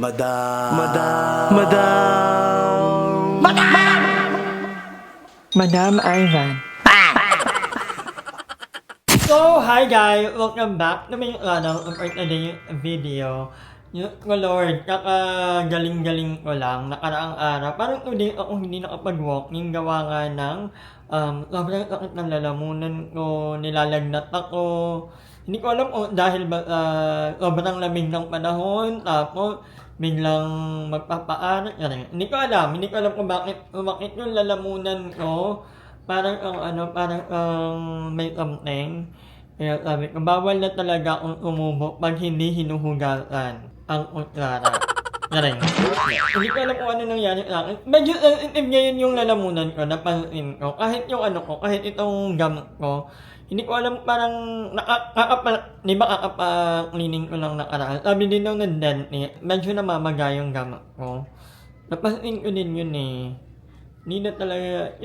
Madam. Madam Ivan. So, hi guys! Welcome back to my video. Yung Lord, kakagaling-galing ko lang, nakaraang araw. Parang today ako hindi nakapag-walking, gawa nga ng sobrang sakit ng lalamunan ko, nilalagnat ako. Hindi ko alam kung dahil ba sobrang lamig ng panahon, tapos biglang magpapaanak. Hindi ko alam kung bakit yung lalamunan ko. Parang may something. Kaya sabi ko, bawal na talaga akong umubo pag hindi hinuhugasan ang kutsara. Galing. Hindi ko alam kung ano nangyari sa akin. Medyo sensitive ngayon yung lalamunan ko, napansin ko. Kahit yung kahit itong gamot ko, hindi ko alam, parang di ba kakapa-cleaning ko lang nakaraan. Sabi din daw ng dentist, medyo namamaga yung gamot ko. Napansin ko din yun eh. Hindi na talaga,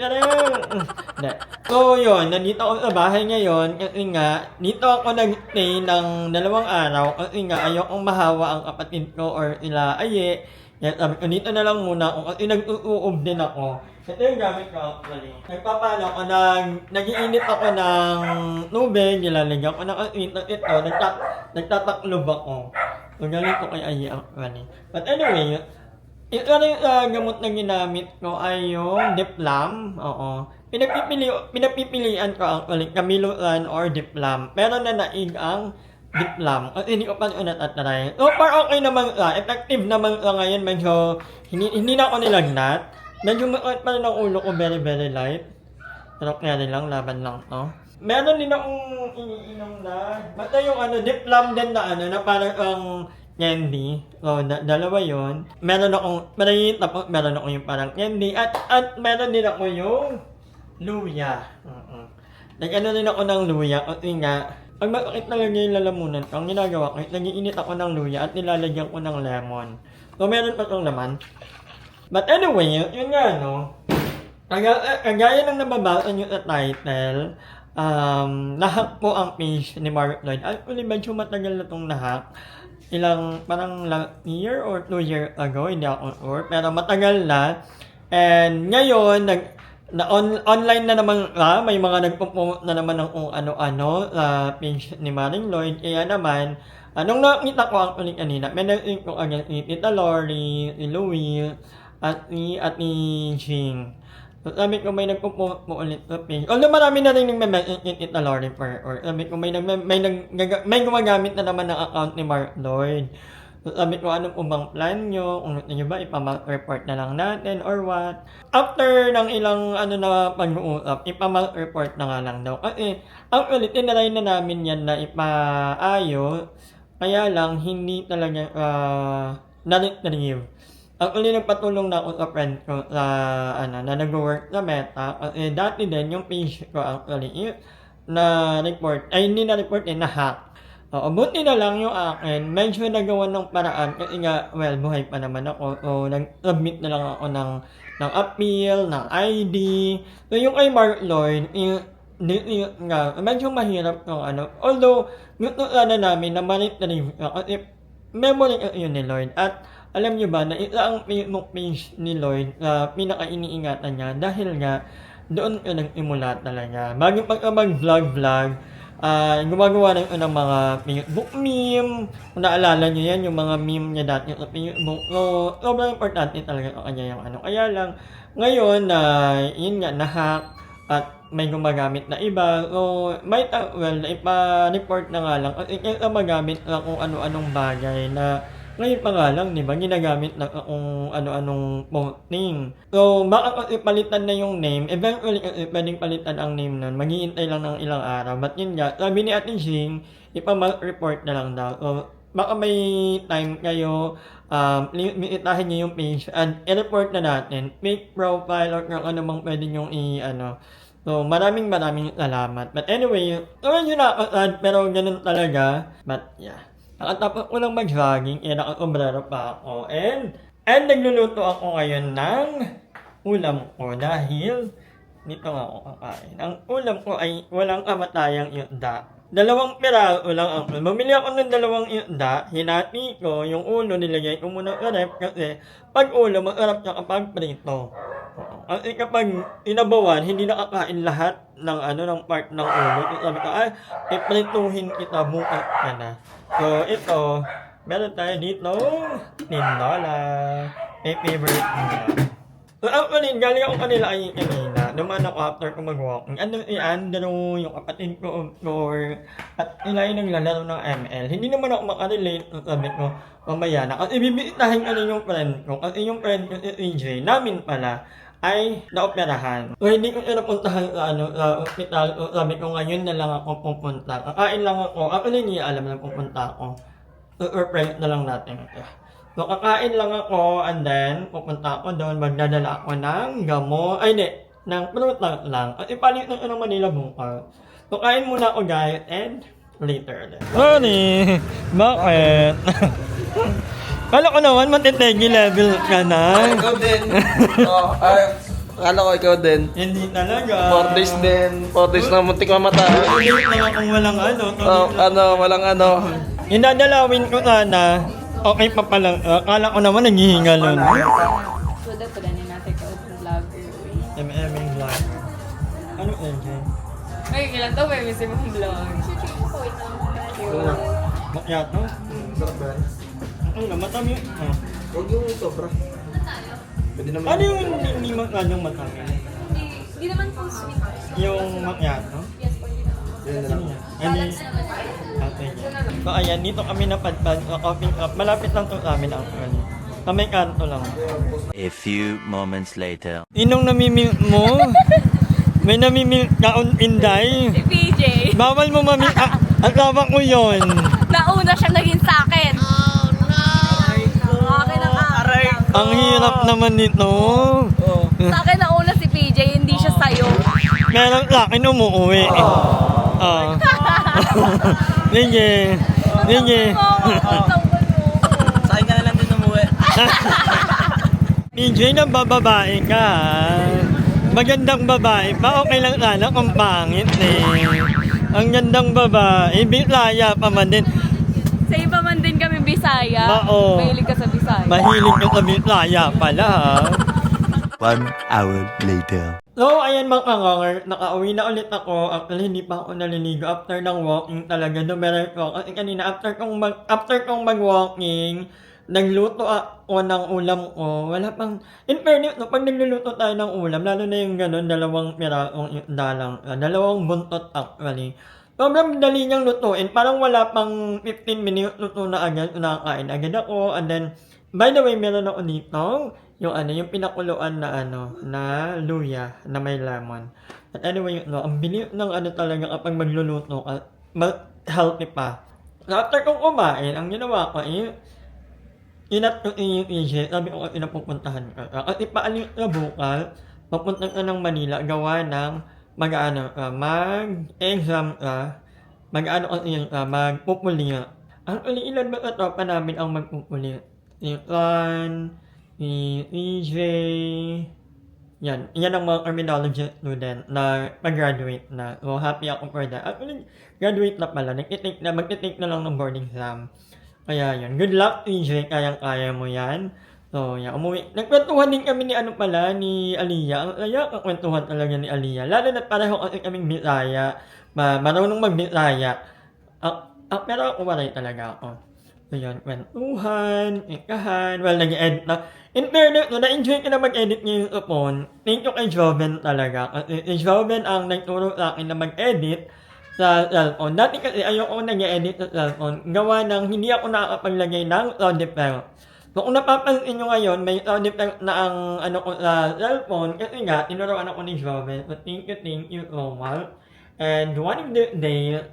So yun, nandito ako sa bahay ngayon kasi nga, dito ako nag-stay ng 2 araw kasi nga ayokong mahawa ang kapatid ko or sila aye. Kaya sabi ko, dito na lang muna ako kasi nag-uuob din ako. Ito yung gamit ko actually. Nagpapalo ako, nag-iinit ako ng tubig, nilalagyan ko ng asito, nagtataklob ako. So galing ko kay aye actually. But anyway, ito rin gamot na ginamit ko ay yung Diplam. Oo. Pinapipilian ko actually Camiluan or Diplam. Pero nanaig ang Diplam. Kasi hindi ko pa ito natatry. So far okay naman effective naman ngayon. Medyo hindi na ako nilagnat. Medyo makakit pa rin ang ulo ko, very very light. Pero kaya lang, laban lang to. Meron din akong iniinom na. Basta yung Diplam din na na parang candy. So, dalawa yun. Meron akong meron ako yung parang candy. At meron din ako yung luya. Nag-ano din ako ng luya. Kasi nga, pag makakit talaga yung lalamunan ko, ang ginagawa ko, nag-iinit ako ng luya at nilalagyan ko ng lemon. So, meron pa itong laman. But anyway, yun nga, no? Kagaya ng nababasa nyo sa title, nahack po ang page ni Mark Lloyd. Actually, medyo matagal na itong nahack. Parang year or 2 years ago, hindi ako sure, pero matagal na. And ngayon, online na naman may mga nagpo-promote na naman ng kung ano-ano sa page ni Maring Lloyd. Kaya naman, nung nakita ko actually kanina, may nag-link ko agad si Tita Lori, si Louie, at ni Jing. So, sabi ko may nagpo-promote mo ulit sa page. Although marami na rin nag-message ni Tita Lori or sabi ko may gumagamit na naman ng account ni Mark Lloyd. So, sabi ko, ano po bang plan nyo? Kung gusto nyo ba, ipamag-report na lang natin or what? After ng ilang na pag-uusap, ipamag-report na nga lang daw. Kasi, actually, tinry na namin yan na ipaayos. Kaya lang, hindi talaga na-retrieve. Actually, nagpatulong na ako sa friend ko na nag-work sa Meta. Kasi dati din, yung page ko actually, hindi na-report, na-hack. Buti na lang yung akin, medyo nagawa ng paraan kasi nga, buhay pa naman ako. So, nag-submit na lang ako ng appeal, ng ID. So, yung kay Mark Lloyd, medyo mahirap yung Although, gusto sana namin na ma-retrieve kasi memory yun ni Lloyd. At alam nyo ba na isa ang Facebook page ni Lloyd na pinaka-iniingatan niya dahil nga doon ka nag-imula talaga. Bago pa mag-vlog, gumagawa rin ng mga Facebook meme. Kung naalala nyo yan, yung mga meme niya dati sa Facebook. So, sobrang importante talaga sa kanya yung Kaya lang, ngayon yun nga, na-hack at may gumagamit na iba. So, ipa-report na nga lang. Kasi kaya magamit lang kung ano-anong bagay na ngayon pa nga lang, di ba, ginagamit na kung ano-anong posting. So, baka kasi palitan na yung name. Eventually, pwedeng palitan ang name nun. Maghihintay lang ng ilang araw. But yun nga, sabi ni Ate Jing, ipamag-report na lang daw. So, baka may time kayo, itahin nyo yung page and i-report na natin. Fake profile or kung ano mang pwede nyo So, maraming salamat. But anyway, yun na, pero ganun talaga. But yeah. Nakatapos ko lang mag-jogging, nakakombrero pa ako. And nagluluto ako ngayon ng ulam ko dahil dito nga ako kakain. Ang ulam ko ay walang kamatayang isda. Dalawang piraso lang ako. Bumili ako ng dalawang isda, hinati ko, yung ulo nilagay ko muna sa ref kasi pag ulo, masarap siya kapag prito. Kasi kapag inabawan, hindi nakakain lahat ng ng part ng ulo. So, sabi ko, ay, iprituhin kita bukas ka na. So, ito, meron tayo dito, tinola. May favorite nila. So, actually, galing ako kanila ay kanina. Naman ako after ko mag-walking. Si Andrew, yung kapatid ko, or at sila yung naglalaro ng ML. Hindi naman ako makarelate. So, sabi ko, mamaya na. Kasi bibitahin ko rin yung friend ko. Kasi yung friend ko si AJ, namin pala, ay naoperahan. So, hindi ko siya napuntahan sa ospital. So, sabi ko, ngayon na lang ako pupunta. Kakain lang ako. Actually, hindi alam na pupunta ako. So, friend na lang natin. So, kakain lang ako, and then, pupunta ako doon, magdadala ako ng gamot, ay hindi, ng prutas lang. At ipalit na ko ng Manila bukas. So, kain muna ako guys, and later ulit. Sorry! Bakit? Kala ko naman, matitegi level ka na. Ikaw din. Akala ko ikaw din. Hindi talaga. 4 days din. 4 days na muntik mamatay. Hindi lang akong walang Walang ano. Inadalawin ko sana. Okay pa pala. Akala ko naman naghihinga nun. So, dapat pala natin ka open vlogger. MMing vlog. Ano LJ? Ay, kailan to? May missing mong vlog. Macchiato? Sarap ba? Ano na, matami. Huwag yung sobra. Pwede naman. Ano yung hindi masyadong matami? Hindi naman po sweet. Yung macchiato? Yes po, hindi naman. Yan na lang. Balance naman. Okay. So ayan, dito kami napadpad sa coffee shop. Malapit lang to sa amin actually. Sa may kanto lang. A few moments later. Inong namimilk mo? May namimilk ka on Inday? Si PJ. Bawal mo mamilk. Asawa ko yun. Nauna siya naging sa akin. Oh, no! Akin ang aray. Ang hirap naman nito. Sa akin nauna si PJ, hindi siya sa'yo. Meron sa akin umuwi. Ah. Sige. Sige. Sa akin ka na lang din umuwi. PJ, nabababae ka ha? Magandang babae pa, okay lang sana kung pangit eh. Ang gandang babae, Bisaya pa man din. Sa iba man din kami Bisaya. Oo. Mahilig ka sa Bisaya. Mahilig ka sa Bisaya pala ha. 1 hour later. So, ayan mga kanganger, nakauwi na ulit ako. Actually, hindi pa ako naliligo after ng walking talaga. Dumiretso ko. Kasi kanina, after kong mag-walking, nagluto ako ng ulam ko. Wala pang, in fairness, no, pag nagluluto tayo ng ulam, lalo na yung gano'n, dalawang pirasong isda lang. Dalawang buntot actually. Sobrang dali niyang lutuin. Parang wala pang 15 minutes luto na agad. Nakakain agad ako. And then, by the way, meron ako dito. Yung pinakuluan na luya na may lemon. At anyway, ang bilis ng talaga kapag magluluto ka, healthy pa. So, after kong kumain, ang ginawa ko, inat ko yung EJ, sabi ko kasi napupuntahan ka. Kasi paalis na bukas, papunta ka ng Manila, gawa ng mag-exam ka, magpupuli. Actually, ilan ba sa tropa namin ang magpupuli? Si Ron, si EJ, yan ang mga criminology student na mag-graduate na. So, happy ako for that. Actually, graduate na pala. Magtitake na lang ng board exam. Kaya yan. Good luck, EJ. Kayang-kaya mo yan. So, yan. Umuwi. Nagkwentuhan din kami ni ni Aliyah. Ang kakwentuhan talaga ni Aliyah. Lalo na pareho kasi kaming Bisaya. Marunong mag-Bisaya. Pero ako waray talaga ako. So yun, kwentuhan, ikahan, nag-edit na. In fairness, na-enjoy ko na mag-edit ngayon sa phone. Thank you kay Joven talaga. Kasi si Joven ang nagturo sa akin na mag-edit sa cellphone. Dati kasi ayoko nag-edit sa cellphone. Gawa ng hindi ako nakakapaglagay ng sound effect. So kung napapansin nyo ngayon, may sound effect na ang ko sa cellphone. Kasi nga, tinuruan ako ni Joven. So thank you so much. And one of the days,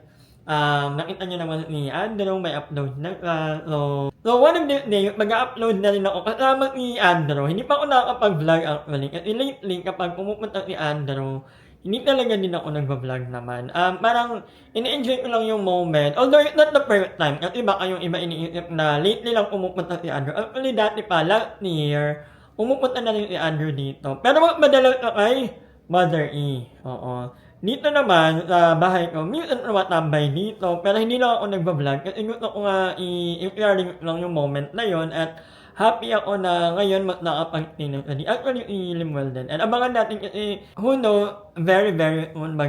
nakita nyo naman ni Andrew, may upload na so one of the day, mag-upload na rin ako kasama ni Andrew. Hindi pa ako nakakapag-vlog actually. Kasi lately, kapag pumupunta si Andrew, hindi talaga din ako nag-vlog naman. Parang, ini-enjoy ko lang yung moment. Although, it's not the first time. Kasi baka yung iba iniisip na lately lang pumupunta si Andrew. Actually, dati pa, last year, pumupunta na rin si Andrew dito. Pero madalas ka kay Mother E. Oo. Dito naman, sa bahay ko, minsan tumatambay dito, pero hindi lang ako nagbablog kasi gusto ko nga i-sharing lang yung moment na yon at happy ako na ngayon nakapag-stay ng study. Actually, i-Limuel din. And abangan natin kasi, who know, very soon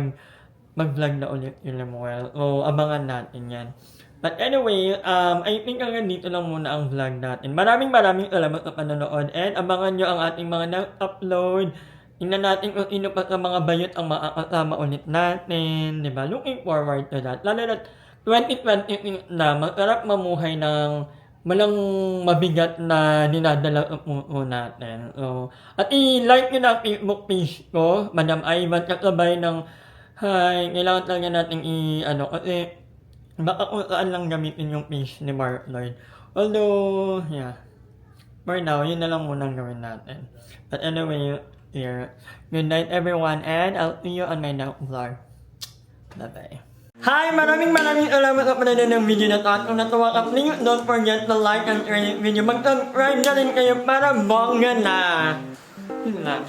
mag-vlog na ulit yung Limuel. So, abangan natin yan. But anyway, I think hanggang dito lang muna ang vlog natin. Maraming salamat sa panonood and abangan nyo ang ating mga nag-upload. Tingnan natin kung sino pa sa mga bayot ang makakasama ulit natin. Diba? Looking forward to that. Lalo na 2020 na masarap mamuhay ng walang mabigat na dinadala sa puso natin. So, at i-like nyo na ang Facebook page ko, Madam Ivan, kasabay ng hi, kailangan talaga natin kasi baka kung saan lang gamitin yung page ni Mark Lloyd. Although, yeah, for now, yun na lang muna ang gawin natin. But anyway, here, good night everyone, and I'll see you on my next vlog. Bye-bye. Hi! Maraming salamat sa panonood ng video na ito. At kung natuwa ka, please don't forget to like and share this video. Mag-subscribe na rin kayo para bongga na. Yun na.